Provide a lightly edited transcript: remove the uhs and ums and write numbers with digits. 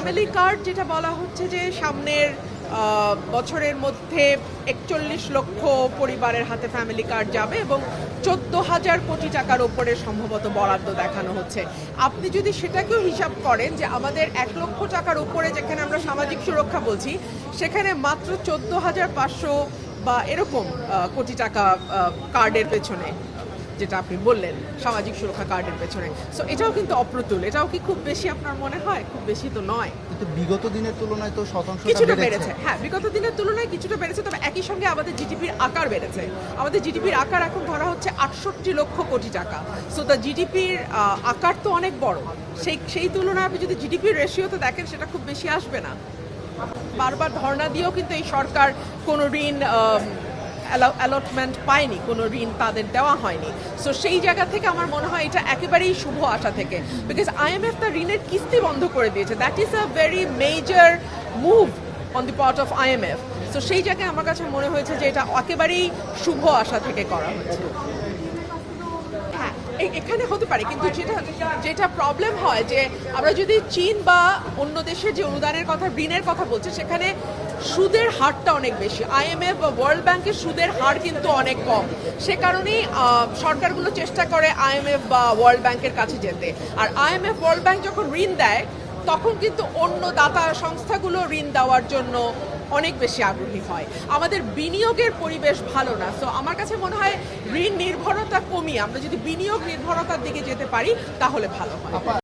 Family card যেটা বলা হচ্ছে যে সামনের বছরের মধ্যে ৪১ লক্ষ পরিবারের হাতে ফ্যামিলি কার্ড যাবে এবং ১৪,০০০ কোটি টাকার উপরে সম্ভবত বরাদ্দ দেখানো হচ্ছে। আপনি যদি সেটাকেও হিসাব করেন যে আমাদের ১ লক্ষ টাকার উপরে যেখানে আমরা সামাজিক সুরক্ষা বলছি, সেখানে মাত্র ১৪,৫০০ বা এরকম কোটি টাকা কার্ডের পেছনে, যেটা আপনি বললেন সামাজিক সুরক্ষা কার্ডের পেছনে। সো এটাও কিন্তু অপ্রতুল। এটাও কি খুব বেশি আপনার মনে হয়? খুব বেশি তো নয়। কিন্তু বিগত দিনের তুলনায় তো শতাংশটা কিছুটা বেড়েছে, হ্যাঁ, বিগত দিনের তুলনায় কিছুটা বেড়েছে, তবে একই সঙ্গে আমাদের জিডিপির আকার বেড়েছে। আমাদের জিডিপির আকার এখন ধরা হচ্ছে ৬৮ লক্ষ কোটি টাকা। সো দ্য জিডিপির আকার তো অনেক বড়। সেই তুলনায় আপনি যদি জিডিপির রেশিওতে দেখেন, সেটা খুব বেশি আসবে না। বারবার ধর্ণা দিয়েও কিন্তু এই সরকার কোনো ঋণ অ্যালটমেন্ট পায়নি, কোনো ঋণ তাদের দেওয়া হয়নি। সো সেই জায়গা থেকে আমার মনে হয় এটা একেবারেই শুভ আশা থেকে, বিকজ আইএমএফ তার ঋণের কিস্তি বন্ধ করে দিয়েছে। That is a very major move on the part of IMF. So সেই জায়গায় আমার কাছে মনে হয়েছে যে এটা একেবারেই শুভ আশা থেকে করা হয়েছে। হ্যাঁ, এখানে হতে পারে, কিন্তু যেটা প্রবলেম হয় যে আমরা যদি চীন বা অন্য দেশের যে অনুদানের কথা, ঋণের কথা বলছি, সেখানে সুদের হারটা অনেক বেশি। আইএমএফ বা ওয়ার্ল্ড ব্যাংকের সুদের হার কিন্তু অনেক কম। সে কারণেই সরকারগুলো চেষ্টা করে আইএমএফ বা ওয়ার্ল্ড ব্যাংকের কাছে যেতে। আর আইএমএফ ওয়ার্ল্ড ব্যাংক যখন ঋণ দেয়, তখন কিন্তু অন্য দাতা সংস্থাগুলো ঋণ দেওয়ার জন্য অনেক বেশি আগ্রহী হয়। আমাদের বিনিয়োগের পরিবেশ ভালো না। সো আমার কাছে মনে হয় ঋণ নির্ভরতা কমিয়ে আমরা যদি বিনিয়োগ নির্ভরতার দিকে যেতে পারি, তাহলে ভালো হয়।